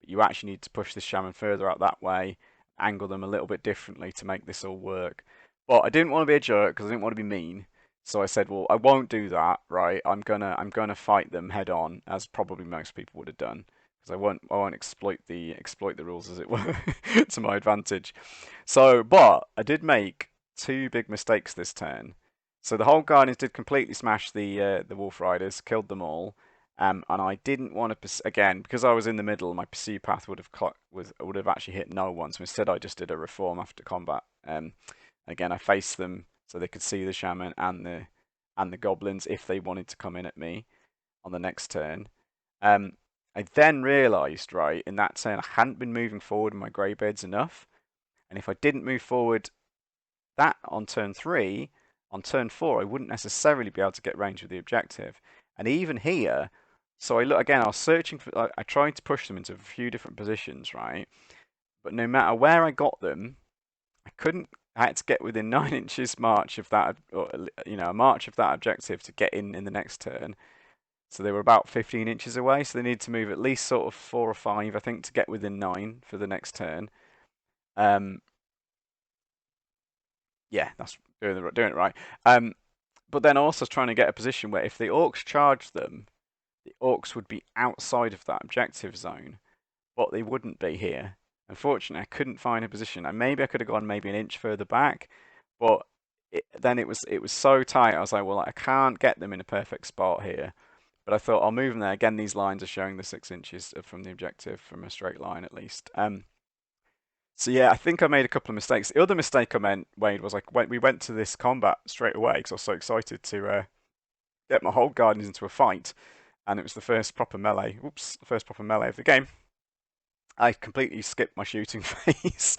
Speaker 1: But you actually need to push the Shaman further out that way, angle them a little bit differently to make this all work. But I didn't want to be a jerk because I didn't want to be mean. So I said, well, I won't do that, right? I'm gonna fight them head on, as probably most people would have done, because I won't exploit the rules as it were to my advantage. So, but I did make two big mistakes this turn. So the whole Guardians did completely smash the Wolf Riders, killed them all, and I didn't want to again because I was in the middle. My pursue path would have actually hit no one. So instead, I just did a reform after combat. Again, I faced them so they could see the shaman and the goblins if they wanted to come in at me on the next turn. Um, I then realised, right, in that turn I hadn't been moving forward in my greybeards enough, and if I didn't move forward that on turn 3, on turn 4 I wouldn't necessarily be able to get range with the objective. And even here, so I look again, I was searching for, I tried to push them into a few different positions, right? But no matter where I got them, I couldn't. I had to get within 9 inches march of that, or a march of that objective to get in the next turn. So they were about 15 inches away. So they needed to move at least sort of 4 or 5, I think, to get within 9 for the next turn. Um, yeah, that's doing it right. But then also trying to get a position where if the Orcs charged them, the Orcs would be outside of that objective zone, but they wouldn't be here. Unfortunately, I couldn't find a position. And maybe I could have gone maybe an inch further back, but then it was so tight. I was like, well, I can't get them in a perfect spot here. But I thought I'll move them there. Again, these lines are showing the 6 inches from the objective from a straight line at least. So yeah, I think I made a couple of mistakes. The other mistake I made was like we went to this combat straight away because I was so excited to get my whole Guardians into a fight, and it was the first proper melee. Oops, the first proper melee of the game. I completely skipped my shooting phase.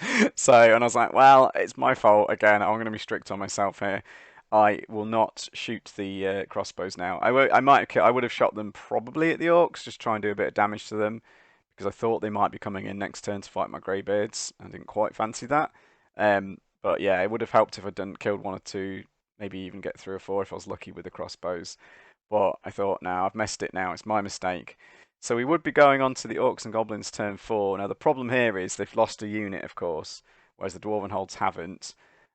Speaker 1: And I was like, well, it's my fault again. I'm going to be strict on myself here. I will not shoot the crossbows now. I would have shot them probably at the orcs, just try and do a bit of damage to them because I thought they might be coming in next turn to fight my greybeards. I didn't quite fancy that. But yeah, it would have helped if I'd killed 1 or 2, maybe even get 3 or 4 if I was lucky with the crossbows. But I thought, now I've messed it now. It's my mistake. So we would be going on to the Orcs and Goblins turn 4. Now the problem here is they've lost a unit, of course, whereas the Dwarven Holds haven't.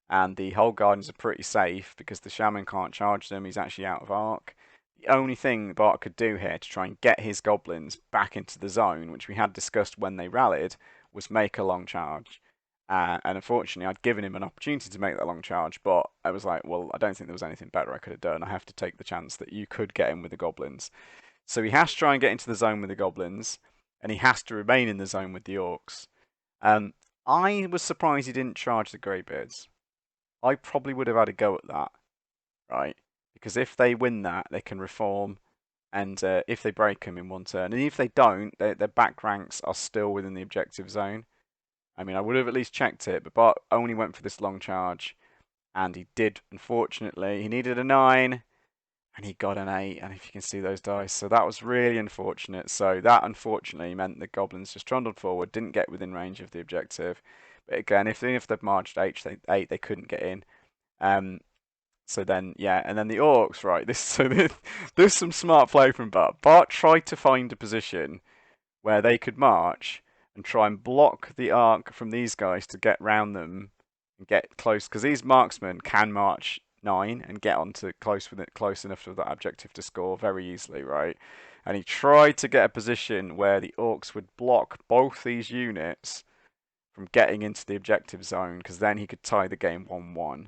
Speaker 1: And the Hold Guardians are pretty safe because the Shaman can't charge them. He's actually out of arc. The only thing Bart could do here to try and get his Goblins back into the zone, which we had discussed when they rallied, was make a long charge. And unfortunately, I'd given him an opportunity to make that long charge, but I was like, well, I don't think there was anything better I could have done. I have to take the chance that you could get him with the Goblins. So he has to try and get into the zone with the Goblins, and he has to remain in the zone with the Orcs. Um, I was surprised he didn't charge the Greybeards. I probably would have had a go at that, right? Because if they win that, they can reform, and if they break them in one turn, and if they don't, their back ranks are still within the objective zone. I mean, I would have at least checked it, but Bart only went for this long charge, and he did, unfortunately. He needed a 9, and he got an 8, and if you can see those dice. So that was really unfortunate. So that, unfortunately, meant the Goblins just trundled forward, didn't get within range of the objective. But again, if they'd marched 8, they couldn't get in. Um, so then, yeah, and then the Orcs, right? There's some smart play from Bart. Bart tried to find a position where they could march and try and block the arc from these guys to get round them and get close, because these marksmen can march 9 and get onto close enough to that objective to score very easily, right? And he tried to get a position where the Orcs would block both these units from getting into the objective zone, because then he could tie the game 1-1.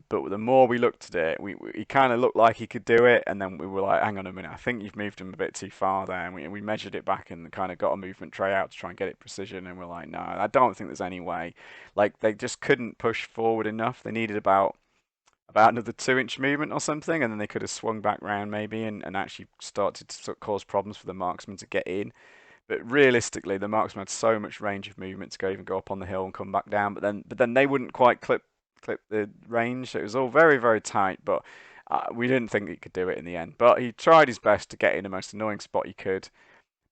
Speaker 1: But the more we looked at it, he kind of looked like he could do it, and then we were like, hang on a minute, I think you've moved him a bit too far there. And we measured it back and kind of got a movement tray out to try and get it precision, and we're like, no, I don't think there's any way. Like, they just couldn't push forward enough. They needed about another 2 inch movement or something, and then they could have swung back round maybe and actually started to cause problems for the marksman to get in. But realistically, the marksman had so much range of movement to even go up on the hill and come back down. But then they wouldn't quite clip the range. So it was all very, very tight. But we didn't think he could do it in the end. But he tried his best to get in the most annoying spot he could.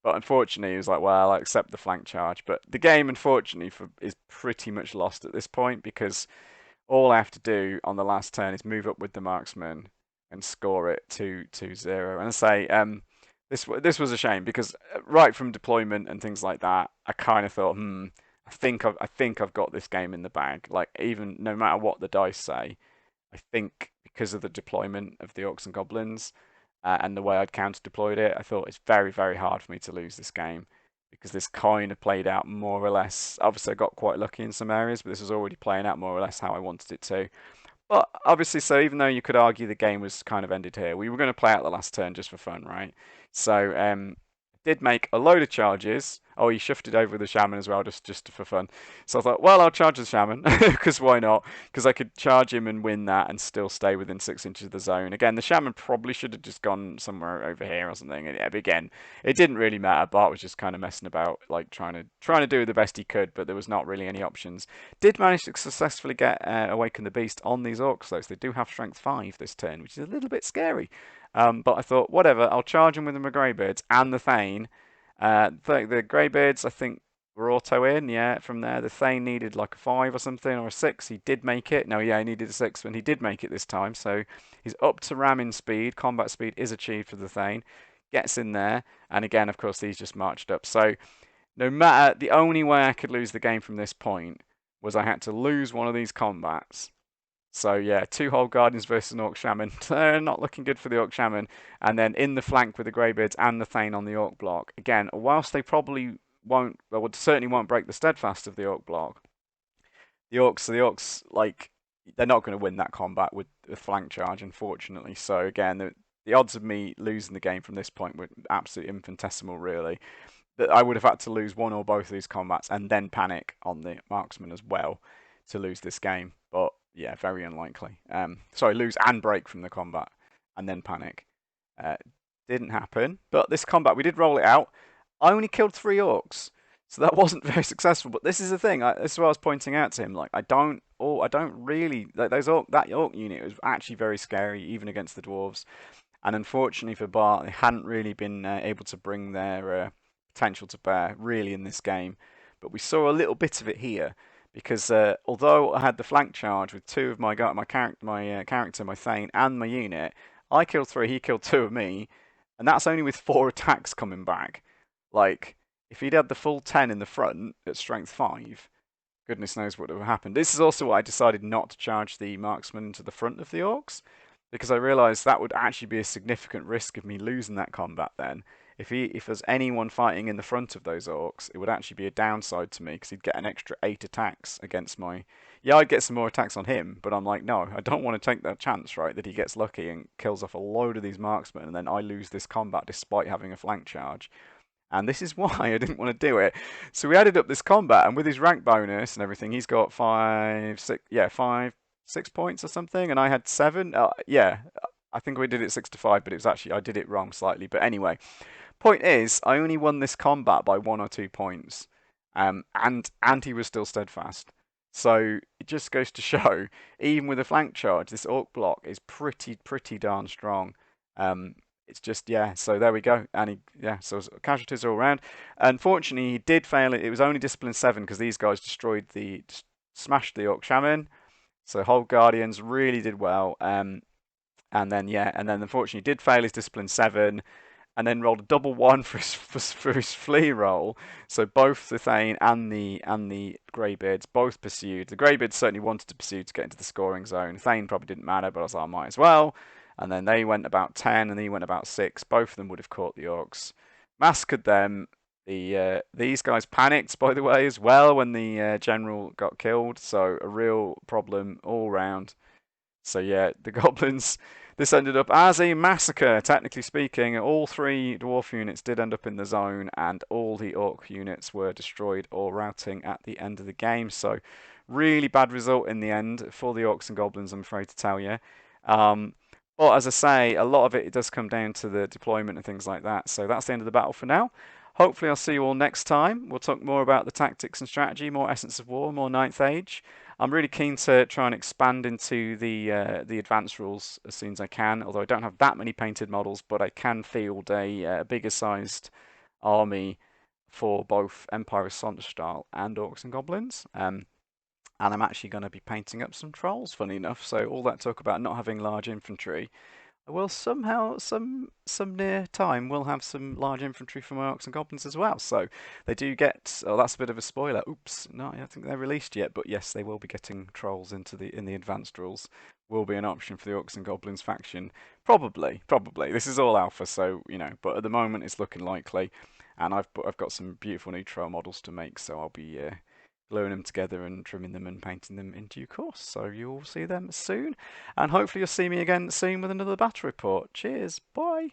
Speaker 1: But unfortunately, he was like, well, I accept the flank charge. But the game, unfortunately, is pretty much lost at this point, because all I have to do on the last turn is move up with the marksman and score it 2-0. And I say, this was a shame, because right from deployment and things like that, I kind of thought, I think I've got this game in the bag. Like even no matter what the dice say, I think because of the deployment of the Orcs and Goblins and the way I'd counter deployed it, I thought it's very, very hard for me to lose this game because this kind of played out more or less. Obviously, I got quite lucky in some areas, but this was already playing out more or less how I wanted it to. But obviously, so even though you could argue the game was kind of ended here, we were going to play out the last turn just for fun, right? So did make a load of charges. Oh, he shifted over the shaman as well, just for fun. So I thought, well, I'll charge the shaman because why not? Because I could charge him and win that and still stay within 6 inches of the zone. Again, the shaman probably should have just gone somewhere over here or something. And yeah, but again, it didn't really matter. Bart was just kind of messing about, like trying to do the best he could, but there was not really any options. Did manage to successfully get Awaken the Beast on these Orcs, though, so they do have Strength 5 this turn, which is a little bit scary. But I thought, whatever, I'll charge him with the Greybeards and the Thane. The Greybeards, I think, were auto in, yeah, from there. The Thane needed like a 5 or something, or a 6. He did make it. No, yeah, he needed a 6, and he did make it this time. So he's up to ramming speed. Combat speed is achieved for the Thane. Gets in there, and again, of course, these just marched up. So no matter, the only way I could lose the game from this point was I had to lose one of these combats. So yeah, two whole Guardians versus an Orc Shaman. Not looking good for the Orc Shaman. And then in the flank with the Greybeards and the Thane on the Orc block. Again, whilst they probably won't, well, certainly won't break the steadfast of the Orc block, the Orcs, like, they're not going to win that combat with a flank charge, unfortunately. So again, the odds of me losing the game from this point were absolutely infinitesimal, really. That I would have had to lose one or both of these combats and then panic on the marksman as well to lose this game. But yeah, very unlikely. Sorry, lose and break from the combat and then panic. Uh, didn't happen. But this combat, we did roll it out. I only killed 3 Orcs, so that wasn't very successful. But this is the thing. This is what I was pointing out to him. Like I don't really like that Orc unit was actually very scary, even against the dwarves. And unfortunately for Bart, they hadn't really been able to bring their potential to bear really in this game. But we saw a little bit of it here because although I had the flank charge with two of my character, my Thane, and my unit, I killed 3, he killed 2 of me, and that's only with 4 attacks coming back. Like if he'd had the full 10 in the front at strength 5, goodness knows what would have happened. This is also why I decided not to charge the marksman into the front of the Orcs, because I realised that would actually be a significant risk of me losing that combat then. If there's anyone fighting in the front of those Orcs, it would actually be a downside to me because he'd get an extra 8 attacks against my. Yeah, I'd get some more attacks on him, but I'm like, no, I don't want to take that chance, right? That he gets lucky and kills off a load of these marksmen, and then I lose this combat despite having a flank charge. And this is why I didn't want to do it. So we added up this combat, and with his rank bonus and everything, he's got 6 points or something, and I had 7. Yeah, I think we did it 6 to 5, but it was actually I did it wrong slightly. But anyway, point is, I only won this combat by 1 or 2 points, and he was still steadfast. So it just goes to show, even with a flank charge, this Orc block is pretty darn strong. It's just, yeah, so there we go. And yeah, so casualties all around. Unfortunately, he did fail it. It was only discipline 7 because these guys smashed the Orc Shaman. So whole Guardians really did well. And then unfortunately did fail his discipline 7 and then rolled a double 1 for his flee roll. So both the Thane and the Greybeards both pursued. The Greybeards certainly wanted to pursue to get into the scoring zone. Thane probably didn't matter, but I was like, I might as well. And then they went about 10 and he went about 6. Both of them would have caught the Orcs. Massacred them. These guys panicked, by the way, as well when the general got killed. So a real problem all round. So yeah, the Goblins. This ended up as a massacre, technically speaking. All 3 dwarf units did end up in the zone, and all the Orc units were destroyed or routing at the end of the game. So really bad result in the end for the Orcs and Goblins, I'm afraid to tell you. But as I say, a lot of it does come down to the deployment and things like that. So that's the end of the battle for now. Hopefully I'll see you all next time. We'll talk more about the tactics and strategy, more Essence of War, more Ninth Age. I'm really keen to try and expand into the advanced rules as soon as I can, although I don't have that many painted models, but I can field a bigger sized army for both Empire of Sonderstahl and Orcs and Goblins. And I'm actually going to be painting up some trolls, funny enough. So all that talk about not having large infantry, Well, somehow, some near time, we'll have some large infantry from Orcs and Goblins as well. So they do get. Oh, that's a bit of a spoiler. Oops, no, I don't think they're released yet. But yes, they will be getting trolls into the advanced rules. Will be an option for the Orcs and Goblins faction. Probably, probably. This is all alpha, so you know. But at the moment, it's looking likely. And I've got some beautiful new trail models to make, so I'll be gluing them together and trimming them and painting them in due course. So you'll see them soon. And hopefully you'll see me again soon with another battle report. Cheers. Bye.